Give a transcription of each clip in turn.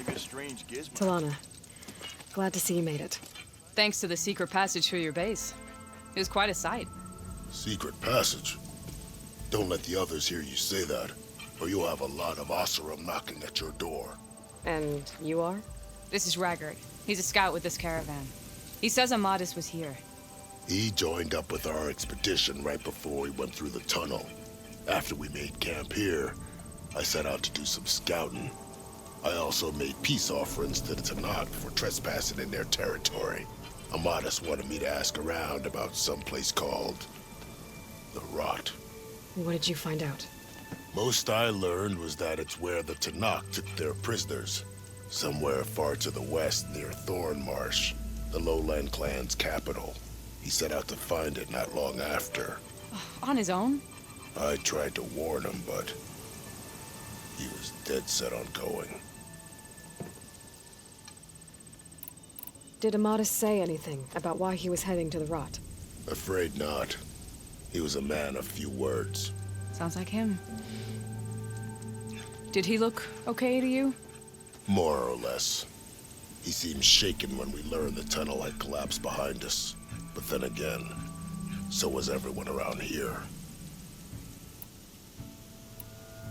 Maybe a strange gizmo. Talana, glad to see you made it. Thanks to the secret passage through your base. It was quite a sight. Secret passage? Don't let the others hear you say that, or you'll have a lot of Oseram knocking at your door. And you are? This is Raggard. He's a scout with this caravan. He says Amadis was here. He joined up with our expedition right before we went through the tunnel. After we made camp here, I set out to do some scouting. I also made peace offerings to the Tanakh for trespassing in their territory. Amadis wanted me to ask around about some place called the Rot. What did you find out? Most I learned was that it's where the Tanakh took their prisoners. Somewhere far to the west near Thornmarsh, the Lowland clan's capital. He set out to find it not long after. On his own? I tried to warn him, but he was dead set on going. Did Amadis say anything about why he was heading to the Rot? Afraid not. He was a man of few words. Sounds like him. Did he look okay to you? More or less. He seemed shaken when we learned the tunnel had collapsed behind us. But then again, so was everyone around here.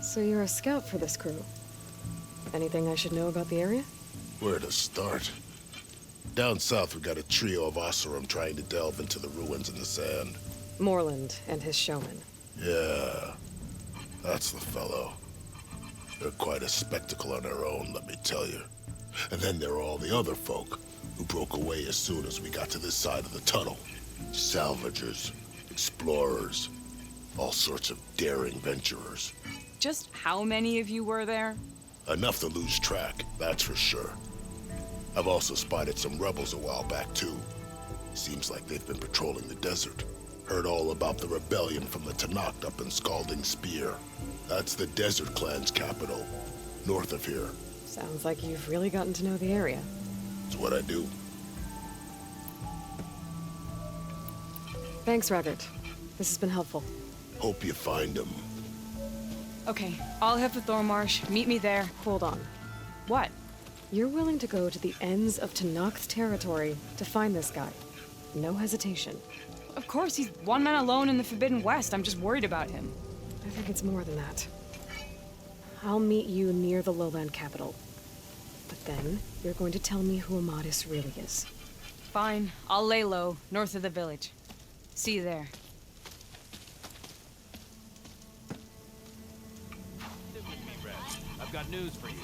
So you're a scout for this crew. Anything I should know about the area? Where to start? Down south we got a trio of Oseram trying to delve into the ruins in the sand. Moreland and his showman. Yeah, that's the fellow. They're quite a spectacle on their own, let me tell you. And then there are all the other folk who broke away as soon as we got to this side of the tunnel. Salvagers, explorers, all sorts of daring venturers. Just how many of you were there? Enough to lose track, that's for sure. I've also spotted some rebels a while back, too. Seems like they've been patrolling the desert. Heard all about the rebellion from the Tanakh up in Scalding Spear. That's the Desert Clan's capital, north of here. Sounds like you've really gotten to know the area. It's what I do. Thanks, Raggard. This has been helpful. Hope you find him. Okay, I'll head for Thornmarsh. Meet me there. Hold on. What? You're willing to go to the ends of Tanakh's territory to find this guy. No hesitation. Of course, he's one man alone in the Forbidden West. I'm just worried about him. I think it's more than that. I'll meet you near the lowland capital. But then, you're going to tell me who Amadis really is. Fine. I'll lay low, north of the village. See you there. Sit with me, Red. I've got news for you.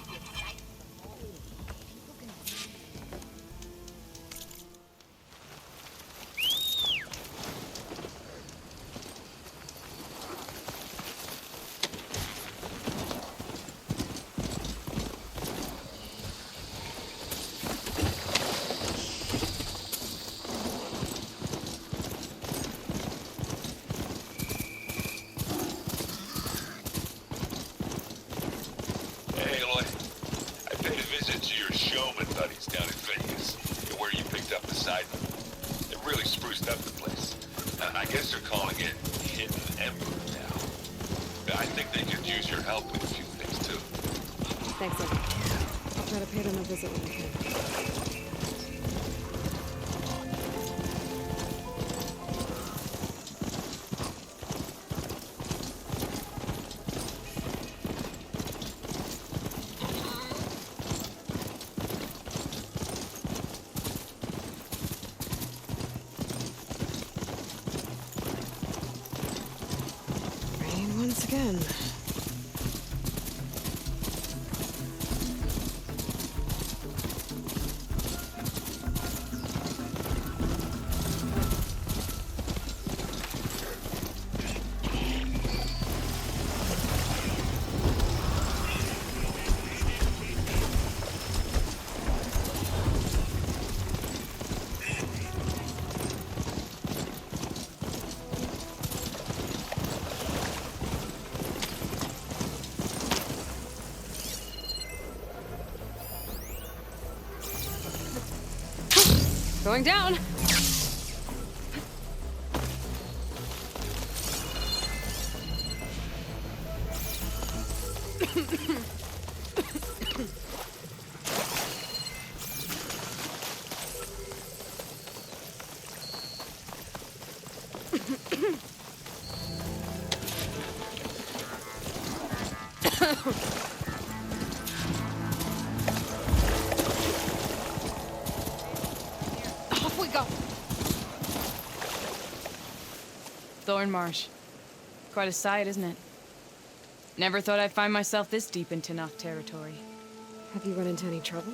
Hey, Aloy. I paid a visit to your showman buddies down in Vegas, where you picked up the side. It really spruced up the place. I guess they're calling it Hidden Emperor now. I think they could use your help with a few things, too. Thanks, Evan. I'll try to pay them a visit when I can. Rain once again. Going down. Off we go. Thorn Marsh. Quite a sight, isn't it? Never thought I'd find myself this deep into Tenakth territory. Have you run into any trouble?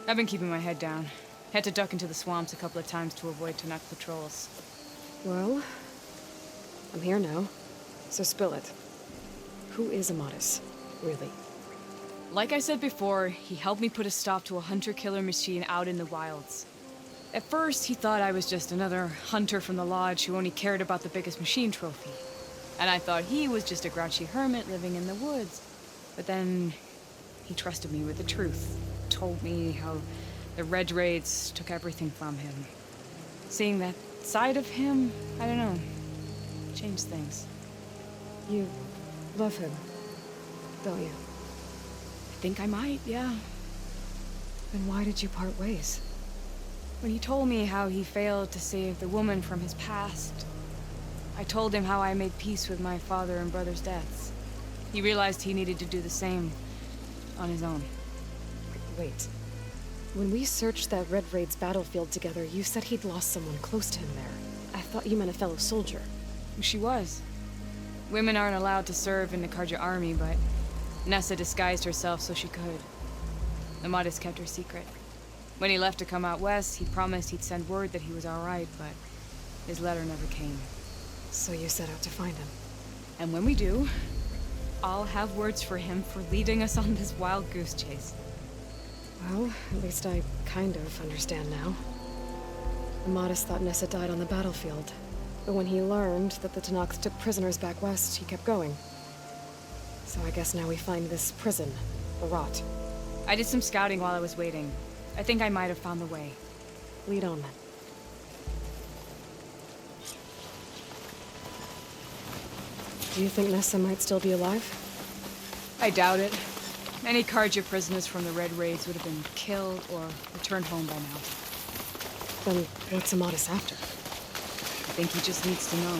I've been keeping my head down. Had to duck into the swamps a couple of times to avoid Tenakth patrols. Well, I'm here now, so spill it. Who is Amadis, really? Like I said before, he helped me put a stop to a hunter-killer machine out in the wilds. At first, he thought I was just another hunter from the lodge who only cared about the biggest machine trophy. And I thought he was just a grouchy hermit living in the woods. But then, he trusted me with the truth. Told me how the Red Raids took everything from him. Seeing that side of him, I don't know, changed things. You love him, don't you? I think I might, yeah. Then why did you part ways? When he told me how he failed to save the woman from his past, I told him how I made peace with my father and brother's deaths. He realized he needed to do the same on his own. Wait. When we searched that Red Raid's battlefield together, you said he'd lost someone close to him there. I thought you meant a fellow soldier. She was. Women aren't allowed to serve in the Karja army, but Nessa disguised herself so she could. Amadis kept her secret. When he left to come out west, he promised he'd send word that he was all right, but his letter never came. So you set out to find him. And when we do, I'll have words for him for leading us on this wild goose chase. Well, at least I kind of understand now. Amadis thought Nessa died on the battlefield, but when he learned that the Tenakth took prisoners back west, he kept going. So I guess now we find this prison, the Rot. I did some scouting while I was waiting. I think I might have found the way. Lead on then. Do you think Nessa might still be alive? I doubt it. Any Karja prisoners from the Red Raids would have been killed or returned home by now. Then what's Amadis after? I think he just needs to know.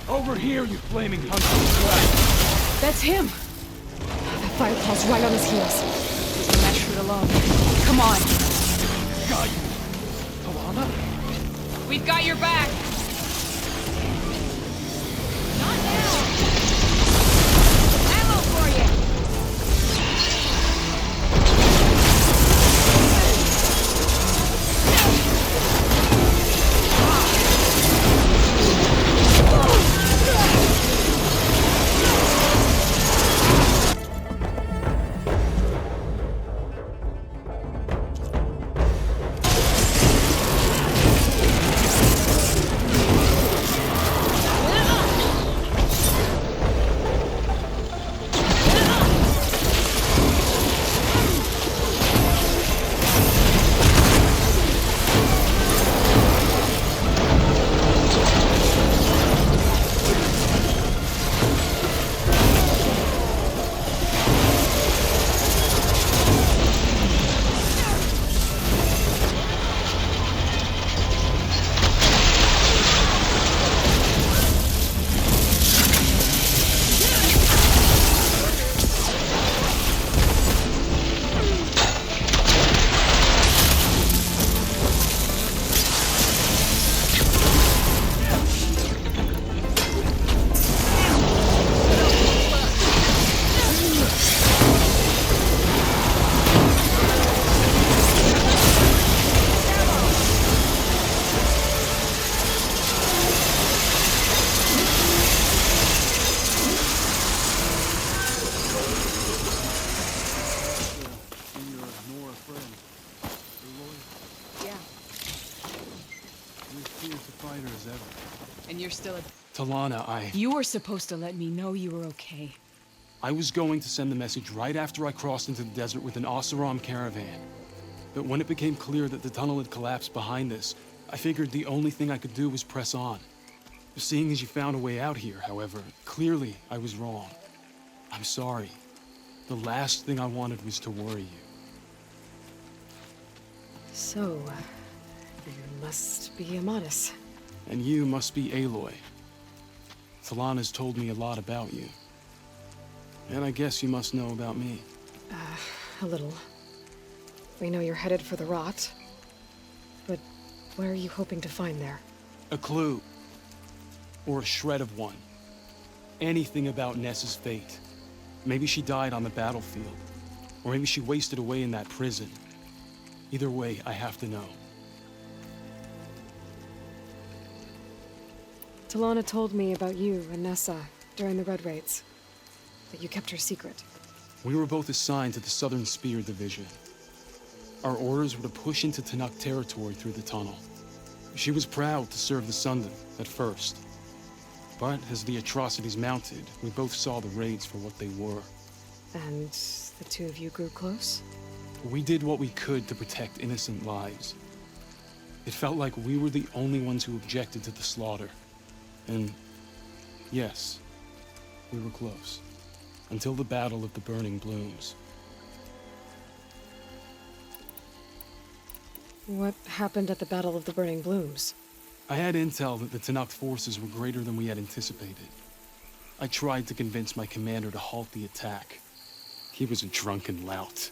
Over here, you flaming hunk of crap! That's him! That firepaw's right on his heels. He's a mesh it alone. Come on! Got you! Alana? We've got your back! Not now! Ammo for you! And you're still a... Talana, You were supposed to let me know you were okay. I was going to send the message right after I crossed into the desert with an Oseram caravan. But when it became clear that the tunnel had collapsed behind us, I figured the only thing I could do was press on. Seeing as you found a way out here, however, clearly I was wrong. I'm sorry. The last thing I wanted was to worry you. So, you must be Amatis. And you must be Aloy. Talana's told me a lot about you. And I guess you must know about me. A little. We know you're headed for the rot. But what are you hoping to find there? A clue. Or a shred of one. Anything about Nessa's fate. Maybe she died on the battlefield. Or maybe she wasted away in that prison. Either way, I have to know. Talana told me about you and Nessa during the Red Raids. That you kept her secret. We were both assigned to the Southern Spear Division. Our orders were to push into Tanakh territory through the tunnel. She was proud to serve the Sundan at first. But as the atrocities mounted, we both saw the raids for what they were. And the two of you grew close? We did what we could to protect innocent lives. It felt like we were the only ones who objected to the slaughter. And yes, we were close. Until the Battle of the Burning Blooms. What happened at the Battle of the Burning Blooms? I had intel that the Tanakh forces were greater than we had anticipated. I tried to convince my commander to halt the attack. He was a drunken lout.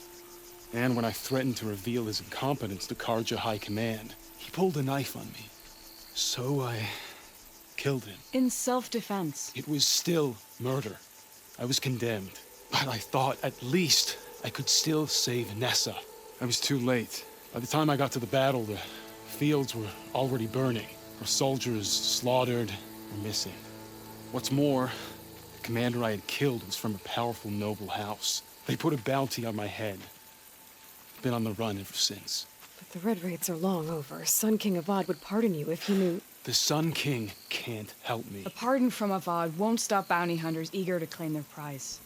And when I threatened to reveal his incompetence to Karja High Command, he pulled a knife on me. So I killed him. In self-defense. It was still murder. I was condemned. But I thought at least I could still save Nessa. I was too late. By the time I got to the battle, the fields were already burning. Our soldiers slaughtered or missing. What's more, the commander I had killed was from a powerful noble house. They put a bounty on my head. I've been on the run ever since. But the Red Raids are long over. Sun King Avad would pardon you if he knew... The Sun King can't help me. A pardon from Avad won't stop bounty hunters eager to claim their prize.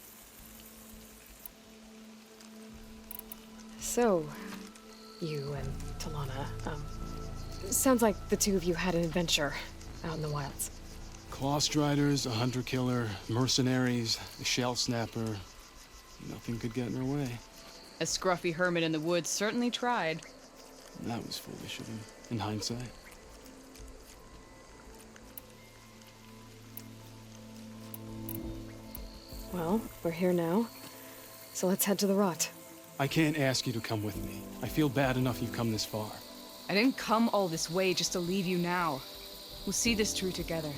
So, you and Talana, sounds like the two of you had an adventure out in the wilds. Clawstriders, a hunter-killer, mercenaries, a shell snapper. Nothing could get in our way. A scruffy hermit in the woods certainly tried. That was foolish of him, in hindsight. Well, we're here now, so let's head to the rot. I can't ask you to come with me. I feel bad enough you've come this far. I didn't come all this way just to leave you now. We'll see this through together.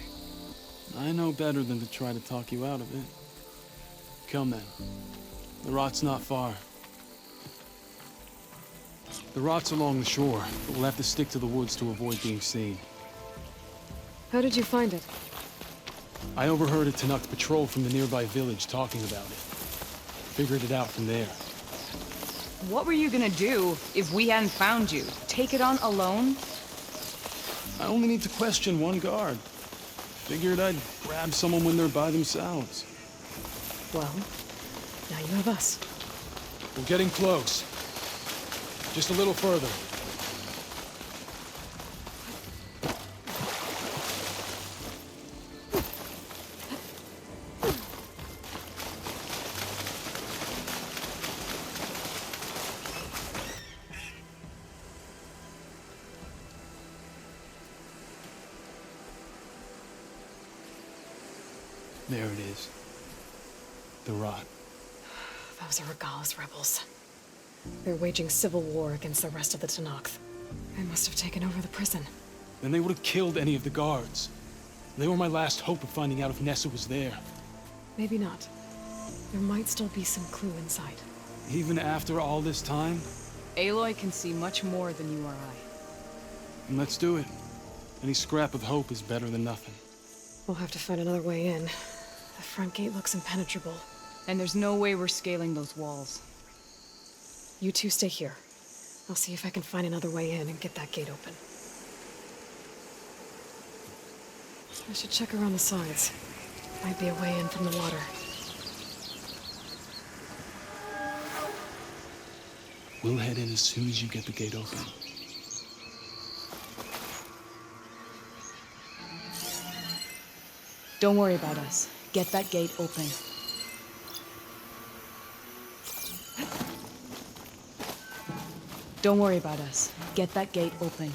I know better than to try to talk you out of it. Come then. The rot's not far. The rot's along the shore, but we'll have to stick to the woods to avoid being seen. How did you find it? I overheard a Tanakh patrol from the nearby village talking about it. Figured it out from there. What were you gonna do if we hadn't found you? Take it on alone? I only need to question one guard. Figured I'd grab someone when they're by themselves. Well, now you have us. We're getting close. Just a little further. There it is. The rot. Those are Regalis rebels. They're waging civil war against the rest of the Tanakh. They must have taken over the prison. Then they would have killed any of the guards. They were my last hope of finding out if Nessa was there. Maybe not. There might still be some clue inside. Even after all this time? Aloy can see much more than you or I. And let's do it. Any scrap of hope is better than nothing. We'll have to find another way in. The front gate looks impenetrable. And there's no way we're scaling those walls. You two stay here. I'll see if I can find another way in and get that gate open. I should check around the sides. Might be a way in from the water. We'll head in as soon as you get the gate open. Don't worry about us. Get that gate open. Don't worry about us. Get that gate open.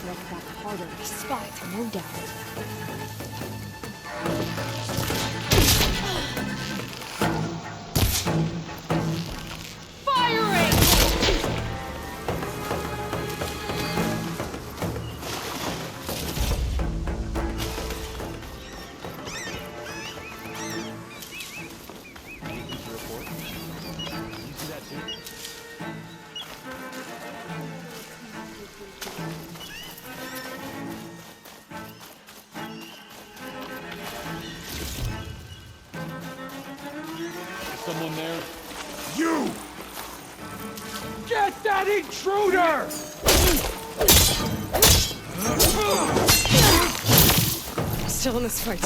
Make that harder to spot, no doubt. Someone there? You! Get that intruder! Still in this fight.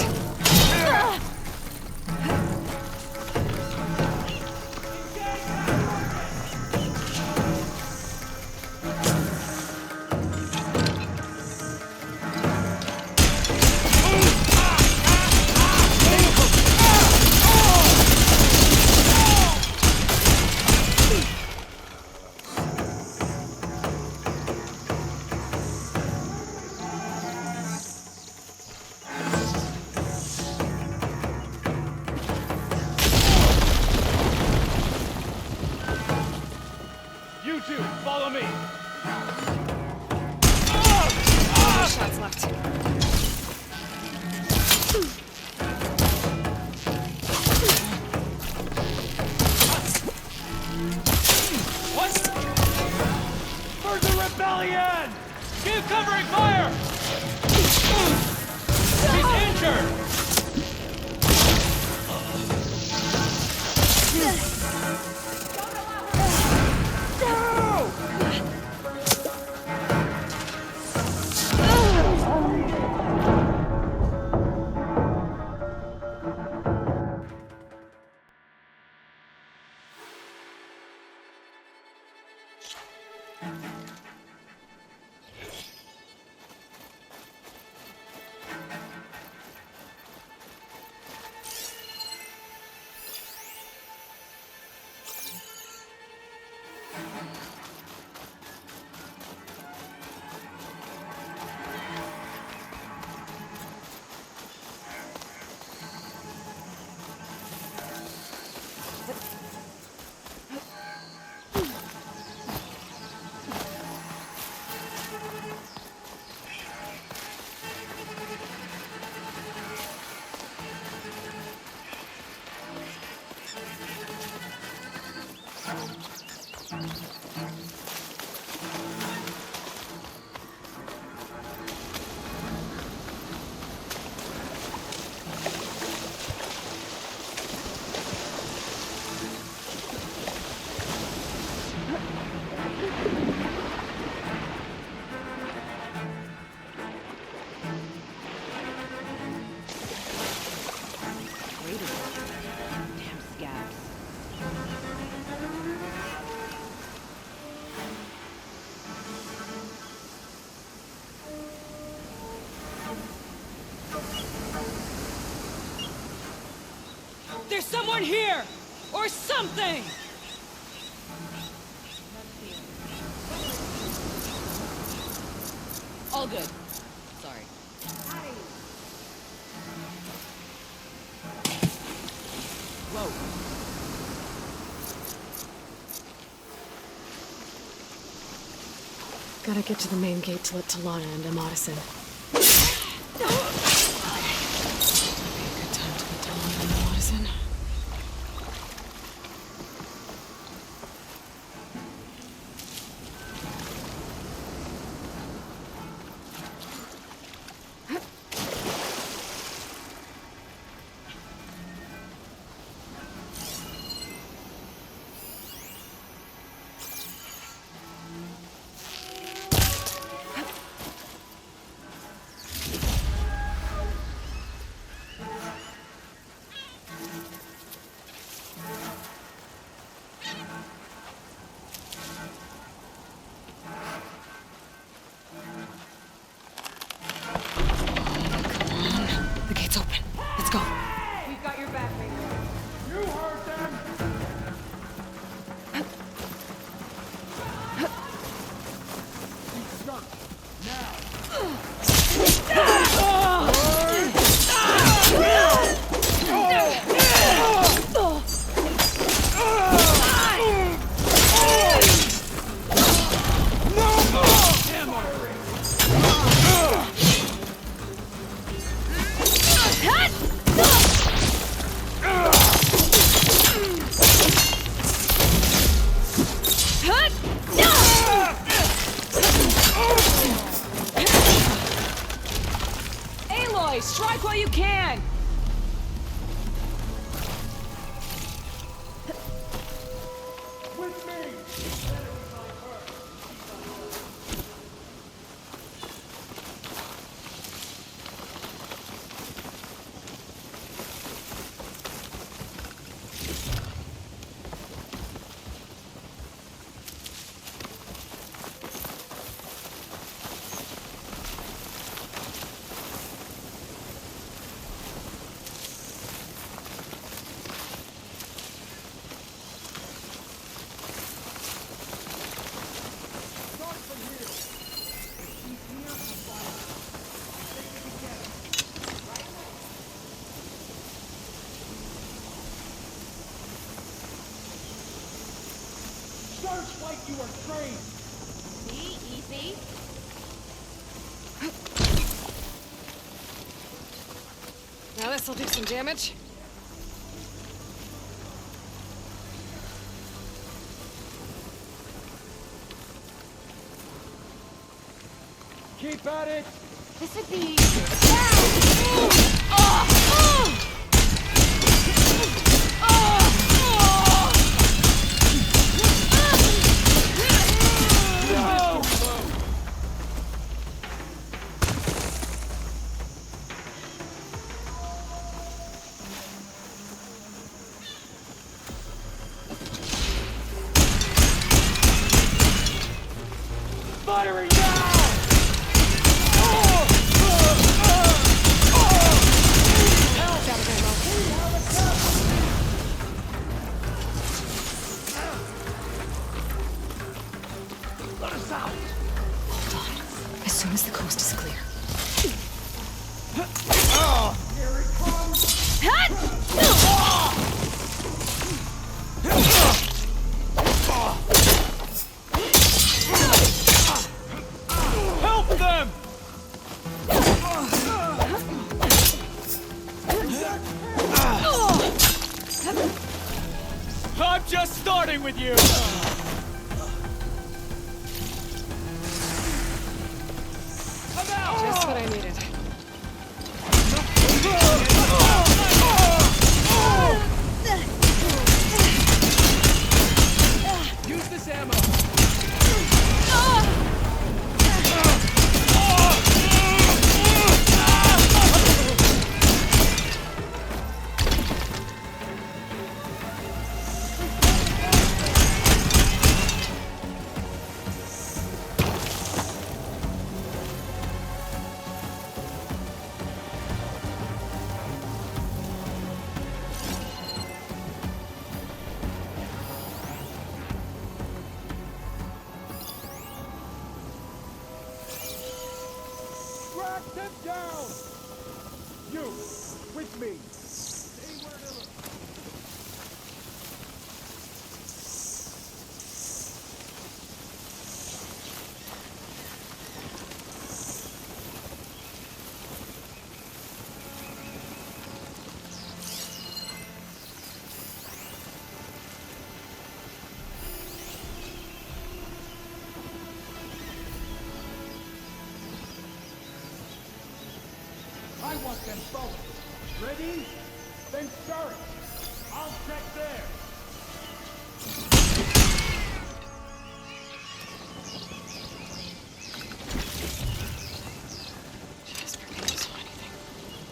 You two, follow me! No shots left. What? For the rebellion! Give covering fire! He's injured! There's someone here! Or something! All good. Sorry. Whoa. Gotta get to the main gate to let Talana and Amatis in. Good time to let Talana and Amatis in. The gate's open. Let's go. We've got your back, baby. You heard them! Aloy, strike while you can! With me! Search like you are trained! See? Easy. Now this'll do some damage. Keep at it! This would be... Firing now! Let us out! Hold on. As soon as the coast is clear. Here it comes! Help them! I'm just starting with you! I'm out! Just what I needed. Use this ammo! Knock them down! You, with me! I want them both. Ready? Then start. I'll check there.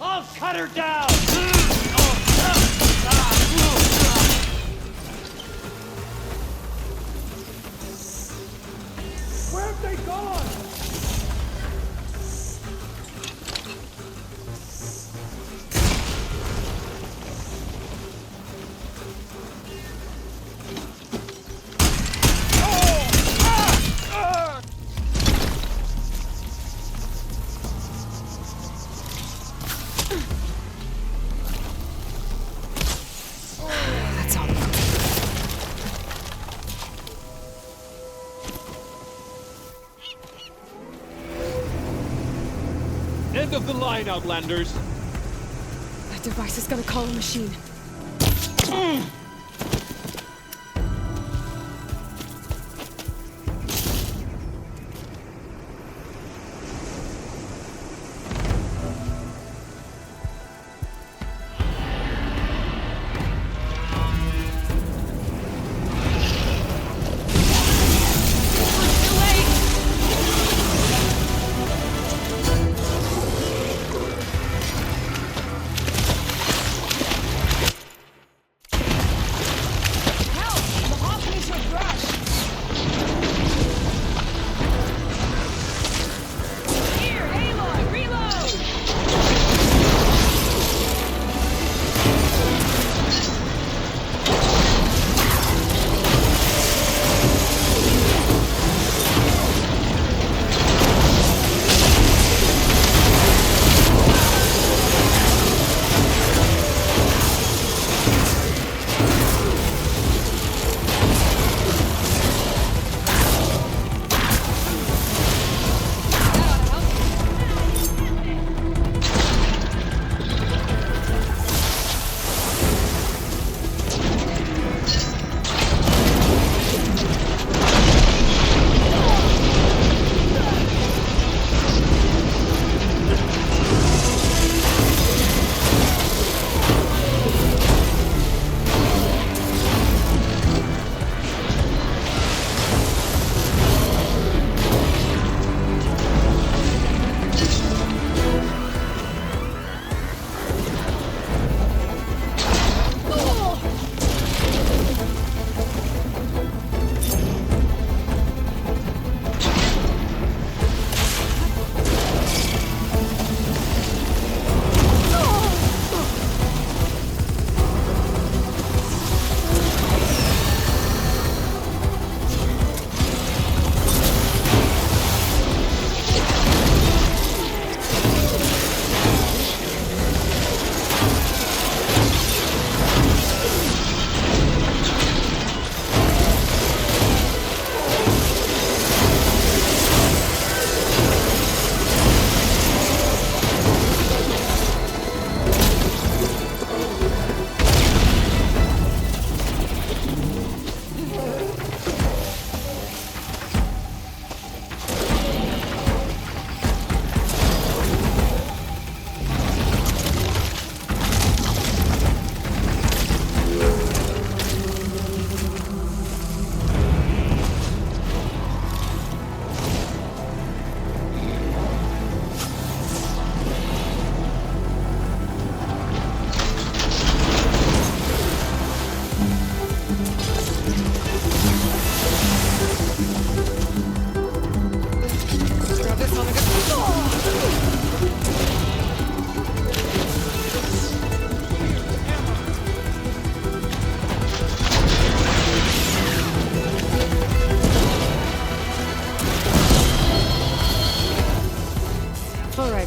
I'll cut her down! Where have they gone? That's all. End of the line, Outlanders. That device is gonna call a machine.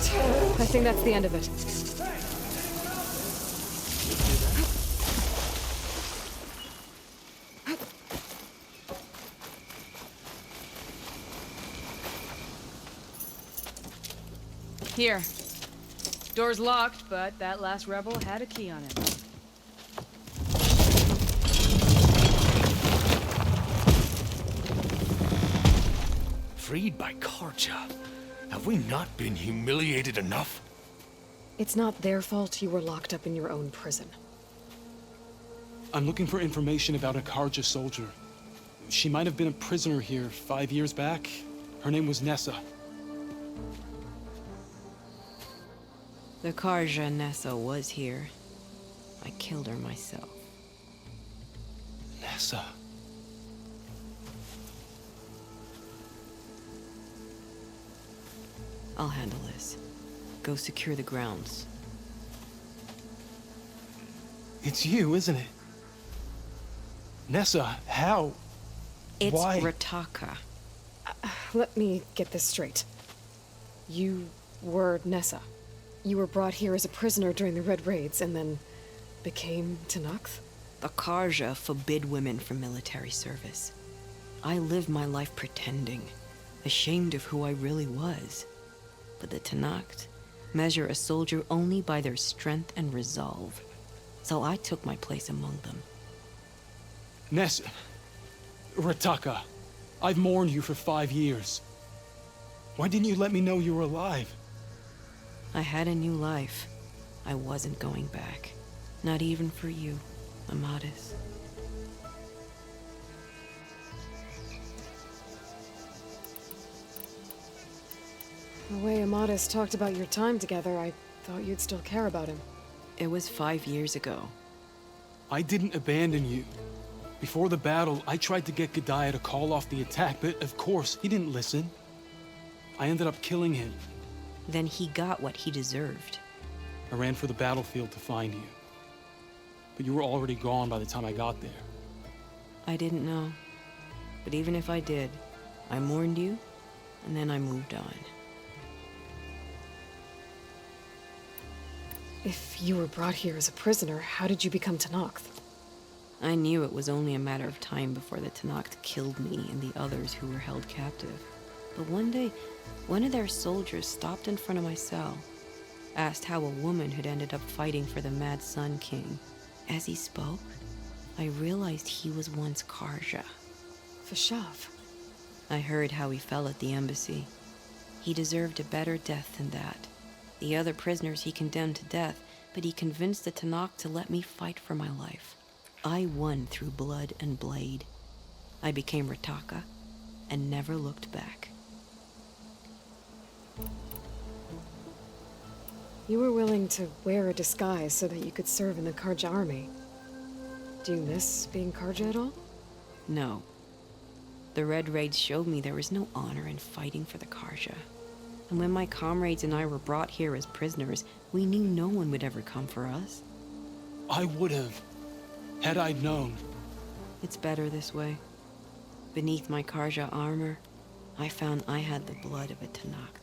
right. I think that's the end of it. Here. Door's locked, but that last rebel had a key on it. Freed by Karja. Have we not been humiliated enough? It's not their fault you were locked up in your own prison. I'm looking for information about a Karja soldier. She might have been a prisoner here 5 years back. Her name was Nessa. The Karja Nessa was here. I killed her myself. Nessa. I'll handle this. Go secure the grounds. It's you, isn't it? Nessa, how? It's Why? Rataka. Let me get this straight. You were Nessa. You were brought here as a prisoner during the Red Raids and then became Tenakth? The Karja forbid women from military service. I lived my life pretending, ashamed of who I really was. But the Tenakth measure a soldier only by their strength and resolve. So I took my place among them. Nessa. Rataka. I've mourned you for 5 years. Why didn't you let me know you were alive? I had a new life. I wasn't going back. Not even for you, Amadis. The way Amadis talked about your time together, I thought you'd still care about him. It was 5 years ago. I didn't abandon you. Before the battle, I tried to get G'daiah to call off the attack, but of course, he didn't listen. I ended up killing him. Then he got what he deserved. I ran for the battlefield to find you. But you were already gone by the time I got there. I didn't know. But even if I did, I mourned you, and then I moved on. If you were brought here as a prisoner, how did you become Tenakth? I knew it was only a matter of time before the Tenakth killed me and the others who were held captive. But one day, one of their soldiers stopped in front of my cell, asked how a woman had ended up fighting for the Mad Sun King. As he spoke, I realized he was once Karja. Vashav. I heard how he fell at the embassy. He deserved a better death than that. The other prisoners he condemned to death, but he convinced the Tenakth to let me fight for my life. I won through blood and blade. I became Rataka and never looked back. You were willing to wear a disguise so that you could serve in the Karja army. Do you miss being Karja at all? No. The Red Raids showed me there was no honor in fighting for the Karja. And when my comrades and I were brought here as prisoners, we knew no one would ever come for us. I would have, had I known. It's better this way. Beneath my Karja armor, I found I had the blood of a Tenakth.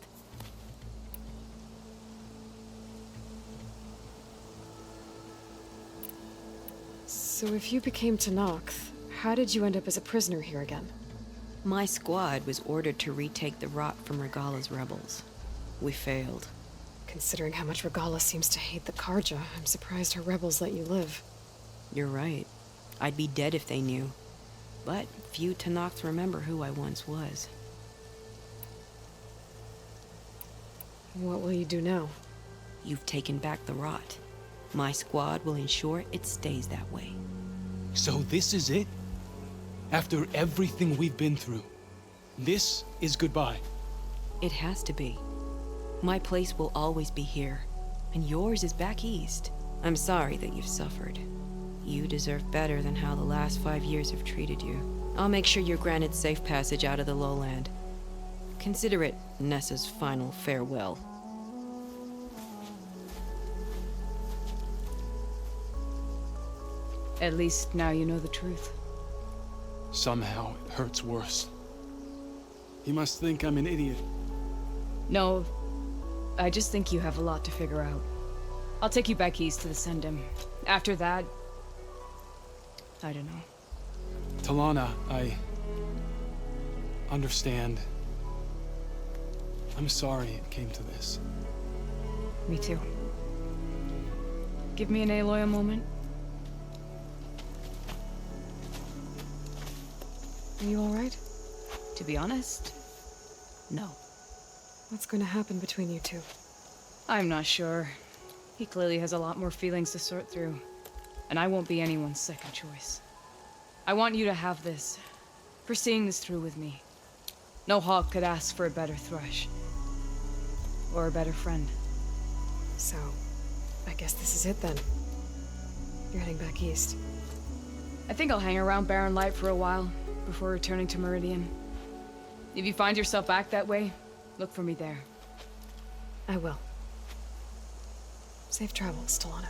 So if you became Tenakth, how did you end up as a prisoner here again? My squad was ordered to retake the rot from Regala's rebels. We failed. Considering how much Regala seems to hate the Karja, I'm surprised her rebels let you live. You're right. I'd be dead if they knew. But few Tenakths remember who I once was. What will you do now? You've taken back the rot. My squad will ensure it stays that way. So this is it? After everything we've been through, this is goodbye. It has to be. My place will always be here, and yours is back east. I'm sorry that you've suffered. You deserve better than how the last 5 years have treated you. I'll make sure you're granted safe passage out of the lowland. Consider it Nessa's final farewell. At least now you know the truth. Somehow it hurts worse. He must think I'm an idiot. No, I just think you have a lot to figure out. I'll take you back east to the Sendem. After that... I don't know. Talana, I understand. I'm sorry it came to this. Me too. Give me and Aloy a moment. Are you alright? To be honest, no. What's going to happen between you two? I'm not sure. He clearly has a lot more feelings to sort through. And I won't be anyone's second choice. I want you to have this. For seeing this through with me. No hawk could ask for a better thrush. Or a better friend. So, I guess this is it then. You're heading back east. I think I'll hang around Barren Light for a while, before returning to Meridian. If you find yourself back that way, look for me there. I will. Safe travels, Talana.